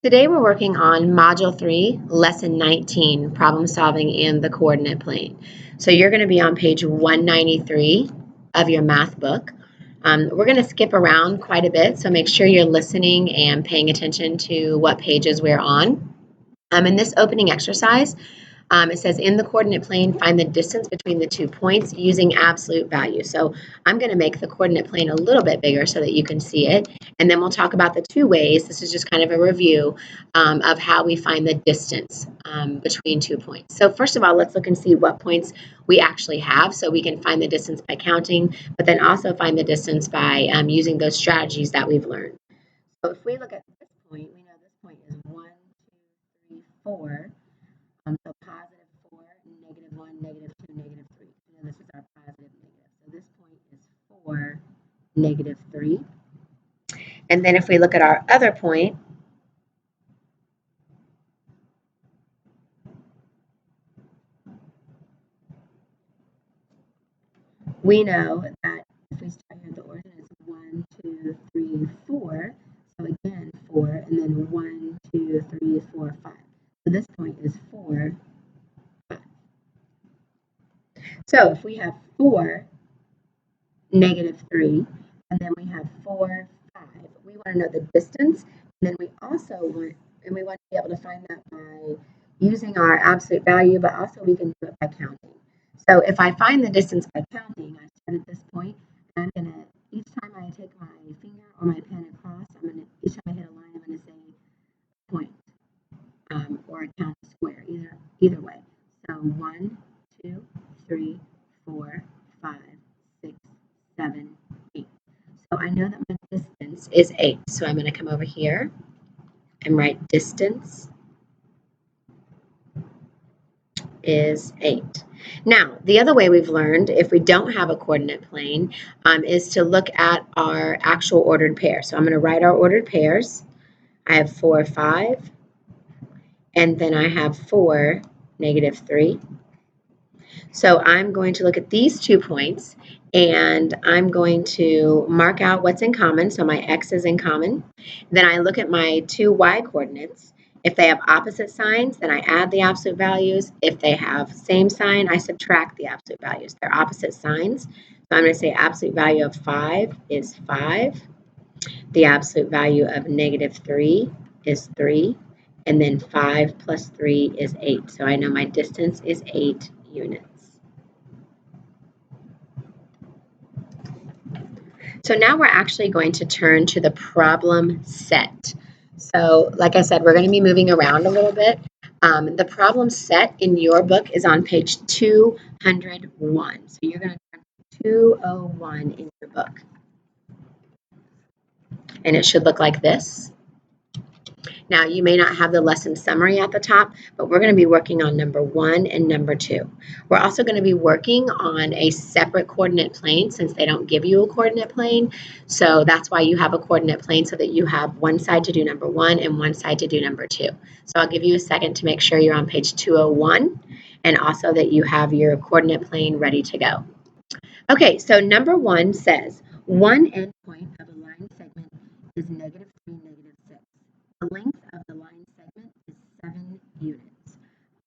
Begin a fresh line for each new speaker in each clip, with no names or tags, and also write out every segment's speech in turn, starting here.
Today we're working on Module 3, Lesson 19, Problem Solving in the Coordinate Plane. So you're going to be on page 193 of your math book. We're going to skip around quite a bit, so make sure you're listening and paying attention to what pages we're on. In this opening exercise, it says in the coordinate plane, find the distance between the 2 points using absolute value. So I'm going to make the coordinate plane a little bit bigger so that you can see it. And then we'll talk about the 2 ways. This is just kind of a review of how we find the distance between 2 points. So first of all, let's look and see what points we actually have so we can find the distance by counting, but then also find the distance by using those strategies that we've learned. So if we look at this point, we know this point is 1, 2, 3, 4. So positive 4, negative 1, negative 2, negative 3. And this is our positive negative. So this point is 4, negative 3. And then if we look at our other point, we know that if we start here at the origin, it's 1, 2, 3, 4. So again, 4, and then 1, 2, 3, 4, 5. So this point is 4, 5. So if we have 4, negative 3, and then we have 4, 5, we want to know the distance, and then we also want to be able to find that by using our absolute value, but also we can do it by counting. So if I find the distance by counting, I start at this point, and I'm going to, each time I take my finger or my pen across, each time I hit a line, I'm going to say point, or I count a square, either way. So 1, 2, 3, 4, 5, 6, 7, 8. So I know that my distance is 8. So I'm going to come over here and write distance is 8. Now, the other way we've learned, if we don't have a coordinate plane, is to look at our actual ordered pair. So I'm going to write our ordered pairs. I have 4, 5, and then I have 4, negative 3. So I'm going to look at these 2 points, and I'm going to mark out what's in common. So my x is in common. Then I look at my 2 y coordinates. If they have opposite signs, then I add the absolute values. If they have same sign, I subtract the absolute values. They're opposite signs. So I'm going to say absolute value of 5 is 5. The absolute value of negative 3 is 3. And then 5 plus 3 is 8. So I know my distance is 8 units. So now we're actually going to turn to the problem set. So like I said, we're going to be moving around a little bit. The problem set in your book is on page 201. So you're going to turn to 201 in your book. And it should look like this. Now, you may not have the lesson summary at the top, but we're going to be working on number 1 and number 2. We're also going to be working on a separate coordinate plane since they don't give you a coordinate plane. So that's why you have a coordinate plane so that you have one side to do number 1 and one side to do number 2. So I'll give you a second to make sure you're on page 201 and also that you have your coordinate plane ready to go. Okay, so number 1 says, one endpoint of a line segment is negative 3, negative 6. The length of the line segment is 7 units.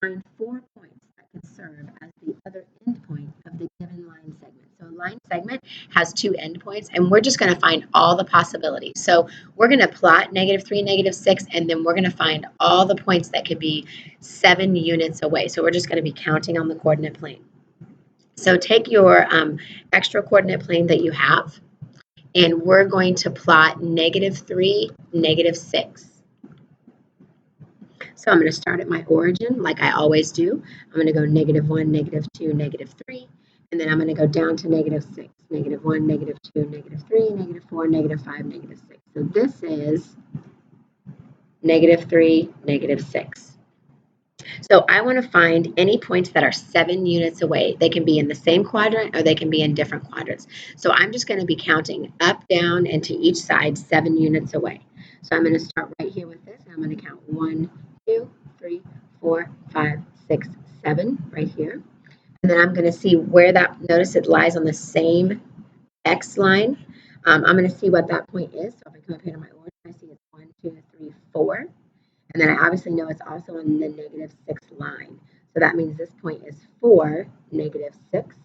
Find 4 points that could serve as the other endpoint of the given line segment. So a line segment has 2 endpoints, and we're just going to find all the possibilities. So we're going to plot negative 3, negative 6, and then we're going to find all the points that could be 7 units away. So we're just going to be counting on the coordinate plane. So take your extra coordinate plane that you have, and we're going to plot negative 3, negative 6. So I'm going to start at my origin like I always do. I'm going to go negative 1, negative 2, negative 3, and then I'm going to go down to negative 6. Negative 1, negative 2, negative 3, negative 4, negative 5, negative 6. So this is negative 3, negative 6. So I want to find any points that are 7 units away. They can be in the same quadrant or they can be in different quadrants. So I'm just going to be counting up, down, and to each side 7 units away. So I'm going to start right here with this. And I'm going to count 1, 2, 3, 4, 5, 6, 7 right here. And then I'm going to see where that, notice it lies on the same X line. I'm going to see what that point is. So if I come up here to my origin, I see it's 1, 2, 3, 4. And then I obviously know it's also on the -6 line. So that means this point is 4, -6.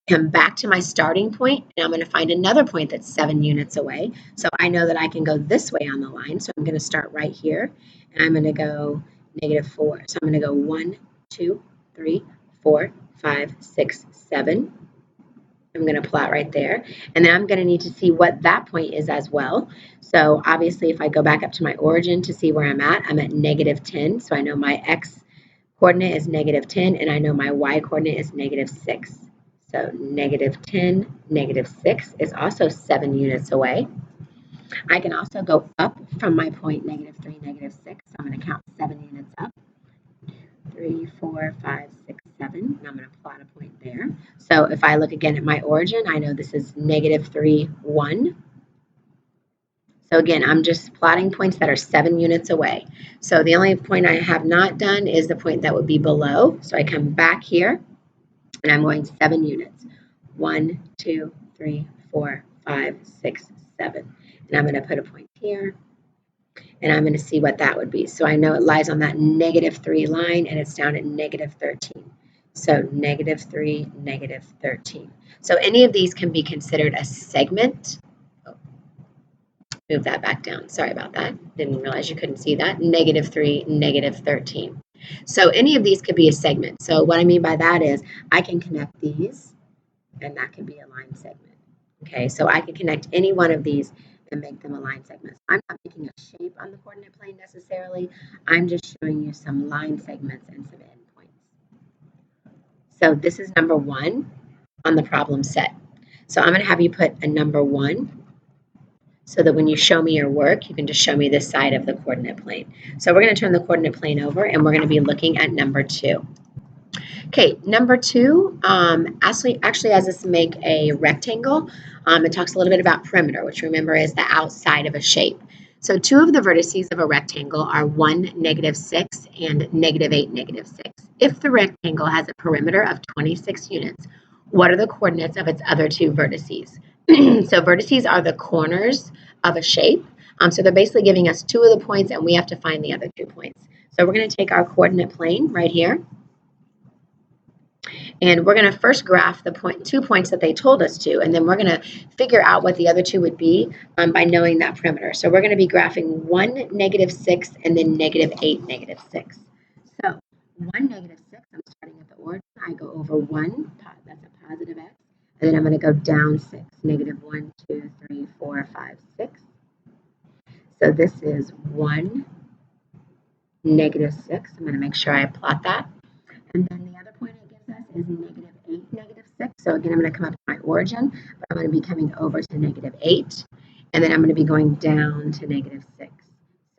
Come back to my starting point, and I'm going to find another point that's 7 units away. So I know that I can go this way on the line. So I'm going to start right here, and I'm going to go -4. So I'm going to go 1, 2, 3, 4, 5, 6, 7. I'm going to plot right there. And then I'm going to need to see what that point is as well. So obviously, if I go back up to my origin to see where I'm at -10. So I know my x coordinate is -10, and I know my y coordinate is -6. So -10, -6 is also 7 units away. I can also go up from my point -3, -6. So I'm going to count 7 units up. 3, 4, 5, 6, 7. And I'm going to plot a point there. So if I look again at my origin, I know this is -3, 1. So again, I'm just plotting points that are 7 units away. So the only point I have not done is the point that would be below. So I come back here, and I'm going 7 units. 1, 2, 3, 4, 5, 6, 7. And I'm going to put a point here, and I'm going to see what that would be. So I know it lies on that -3 line, and it's down at -13. So -3, -13. So any of these can be considered a segment. Oh, move that back down. Sorry about that. Didn't realize you couldn't see that. -3, -13. So any of these could be a segment. So what I mean by that is I can connect these, and that can be a line segment. Okay, so I can connect any one of these and make them a line segment. I'm not making a shape on the coordinate plane necessarily. I'm just showing you some line segments and some endpoints. So this is number 1 on the problem set. So I'm going to have you put a number 1 so that when you show me your work, you can just show me this side of the coordinate plane. So we're going to turn the coordinate plane over, and we're going to be looking at number 2. Okay, number 2 actually has us make a rectangle. It talks a little bit about perimeter, which remember is the outside of a shape. So 2 of the vertices of a rectangle are 1, -6, and -8, -6. If the rectangle has a perimeter of 26 units, what are the coordinates of its other 2 vertices? So vertices are the corners of a shape. So they're basically giving us 2 of the points, and we have to find the other 2 points. So we're going to take our coordinate plane right here. And we're going to first graph the 2 points that they told us to, and then we're going to figure out what the other 2 would be by knowing that perimeter. So we're going to be graphing 1, -6, and then -8, -6. So 1, -6, I'm starting at the origin. I go over 1, that's a positive x, and then I'm going to go down 6, -1, 2, 3, 4, 5, 6. So this is 1, -6. I'm going to make sure I plot that. And then the other point it gives us is -8, -6. So again, I'm going to come up to my origin, but I'm going to be coming over to -8, and then I'm going to be going down to -6.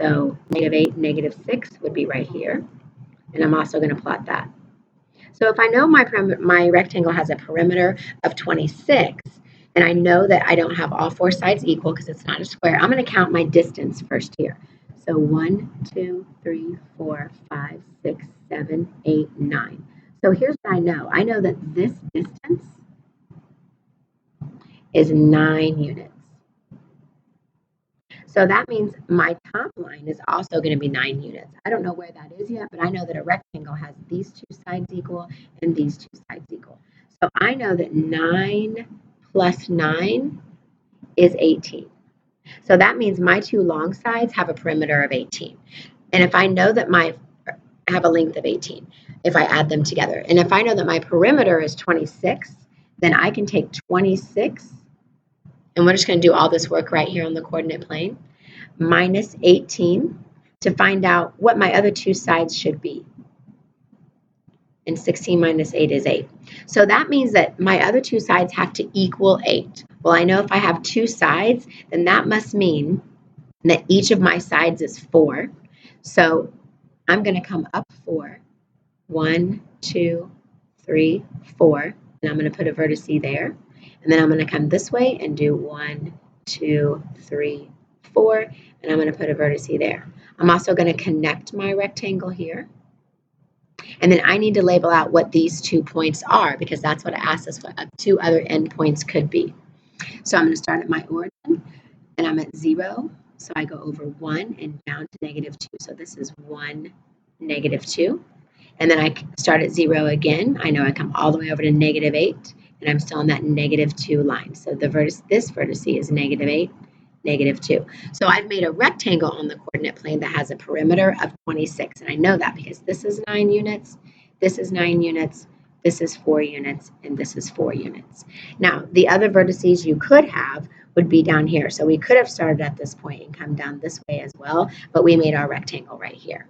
So -8, -6 would be right here, and I'm also going to plot that. So if I know my rectangle has a perimeter of 26, and I know that I don't have all 4 sides equal because it's not a square, I'm going to count my distance first here. So 1, 2, 3, 4, 5, 6, 7, 8, 9. So here's what I know. I know that this distance is 9 units. So that means my top line is also going to be 9 units. I don't know where that is yet, but I know that a rectangle has these 2 sides equal and these 2 sides equal. So I know that 9 plus 9 is 18. So that means my 2 long sides have a perimeter of 18. And if I know that I have a length of 18, if I add them together, and if I know that my perimeter is 26, then I can take 26, and we're just going to do all this work right here on the coordinate plane, minus 18 to find out what my other 2 sides should be. And 16 minus 8 is 8. So that means that my other 2 sides have to equal 8. Well, I know if I have 2 sides, then that must mean that each of my sides is 4. So I'm going to come up 4. 1, 2, 3, 4. And I'm going to put a vertex there. And then I'm going to come this way and do 1, 2, 3, 4. And I'm going to put a vertex there. I'm also going to connect my rectangle here. And then I need to label out what these 2 points are, because that's what it asks us what 2 other endpoints could be. So I'm going to start at my origin, and I'm at 0. So I go over 1 and down to -2. So this is 1, -2. And then I start at 0 again. I know I come all the way over to -8, and I'm still on that -2 line. So this vertex is -8, -2. So I've made a rectangle on the coordinate plane that has a perimeter of 26. And I know that because this is 9 units, this is 9 units, this is 4 units, and this is 4 units. Now, the other vertices you could have would be down here. So we could have started at this point and come down this way as well, but we made our rectangle right here.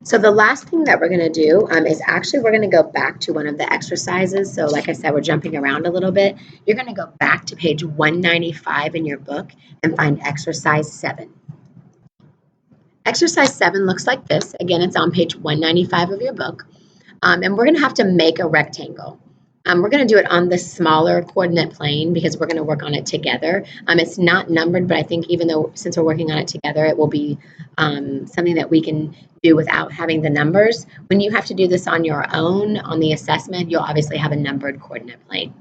So the last thing that we're going to do is actually we're going to go back to one of the exercises. So like I said, we're jumping around a little bit. You're going to go back to page 195 in your book and find exercise 7. Exercise 7 looks like this. Again, it's on page 195 of your book. And we're going to have to make a rectangle. We're going to do it on the smaller coordinate plane because we're going to work on it together. It's not numbered, but I think even though since we're working on it together, it will be something that we can do without having the numbers. When you have to do this on your own on the assessment, you'll obviously have a numbered coordinate plane.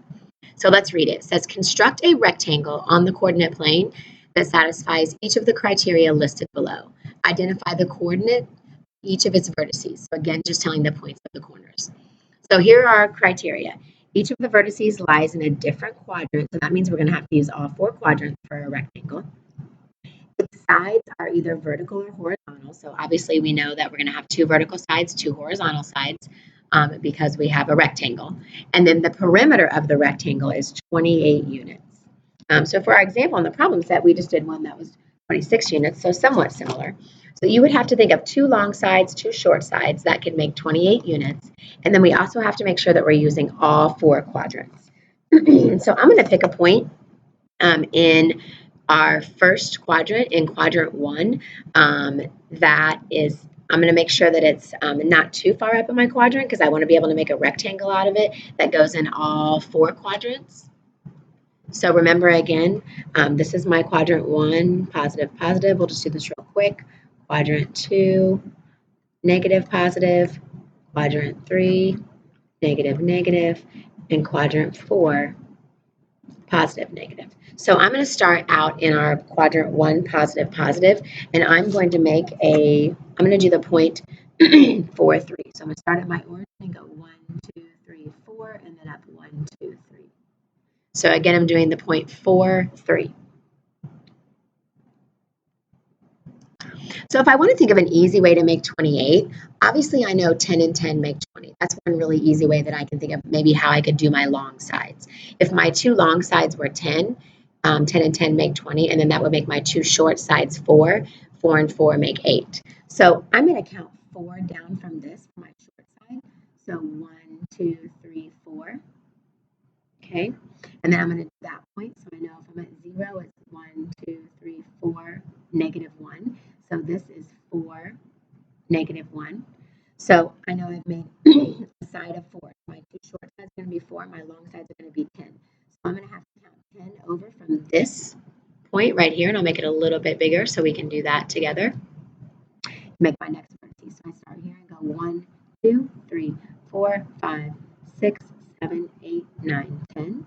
So let's read it. It says, construct a rectangle on the coordinate plane that satisfies each of the criteria listed below. Identify the coordinate, each of its vertices. So again, just telling the points of the corners. So here are our criteria. Each of the vertices lies in a different quadrant, so that means we're going to have to use all 4 quadrants for a rectangle. Its sides are either vertical or horizontal, so obviously we know that we're going to have 2 vertical sides, 2 horizontal sides, because we have a rectangle. And then the perimeter of the rectangle is 28 units. So for our example, on the problem set, we just did one that was 26 units, so somewhat similar. So you would have to think of 2 long sides, 2 short sides. That could make 28 units. And then we also have to make sure that we're using all 4 quadrants. So I'm going to pick a point in our first quadrant, in quadrant 1. That is, I'm going to make sure that it's not too far up in my quadrant because I want to be able to make a rectangle out of it that goes in all 4 quadrants. So remember again, this is my quadrant 1, positive, positive. We'll just do this real quick. Quadrant 2, negative, positive. Quadrant 3, negative, negative. And quadrant 4, positive, negative. So I'm going to start out in our quadrant 1, positive, positive. And I'm going to make I'm going to do the point 4, 3. So I'm going to start at my origin and go 1, 2, 3, 4, and then up 1, 2, 3. So again, I'm doing the point 4, 3. So if I want to think of an easy way to make 28, obviously I know 10 and 10 make 20. That's one really easy way that I can think of maybe how I could do my long sides. If my 2 long sides were 10, 10 and 10 make 20, and then that would make my 2 short sides 4. 4 and 4 make 8. So I'm going to count 4 down from this for my short side. So 1, 2, 3, 4. Okay, and then I'm going to do that point. So I know if I'm at 0, it's 1, 2, 3, 4, negative 1. So this is 4, negative 1. So I know I've made a side of 4. My 2 short sides are going to be 4. My long sides are going to be 10. So I'm going to have to count 10 over from this point right here, and I'll make it a little bit bigger so we can do that together. Make my next vertex. So I start here and go 1, 2, 3, 4, 5, 6, 7, 8, 9, 10.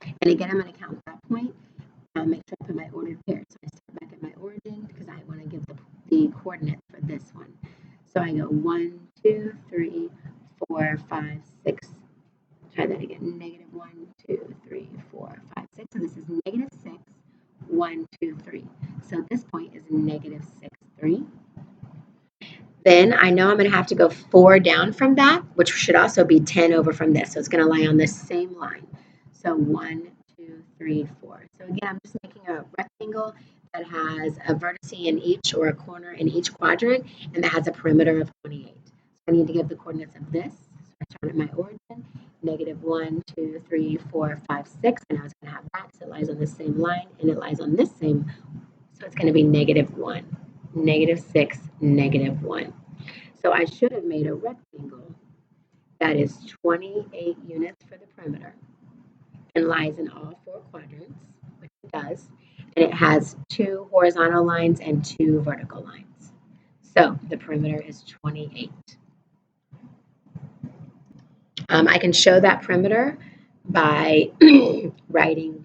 And again, I'm going to count that point. Make sure I put my ordered pair. So I start back at my origin because I want to give the coordinates for this one. So I go 1, 2, 3, 4, 5, 6. Try that again. Negative 1, 2, 3, 4, 5, 6. So this is negative 6, 1, 2, 3. So this point is negative 6, 3. Then I know I'm going to have to go 4 down from that, which should also be 10 over from this. So it's going to lie on this same line. So 1, 2, 3, 4. So again, I'm just making a rectangle that has a vertex in each or a corner in each quadrant, and that has a perimeter of 28. So I need to give the coordinates of this. So I start at my origin, negative 1, 2, 3, 4, 5, 6. And I was going to have that, so it lies on the same line, and it lies on this same. So it's going to be negative 1. Negative 6, negative 1. So I should have made a rectangle that is 28 units for the perimeter and lies in all 4 quadrants, which it does, and it has 2 horizontal lines and 2 vertical lines. So the perimeter is 28. I can show that perimeter by writing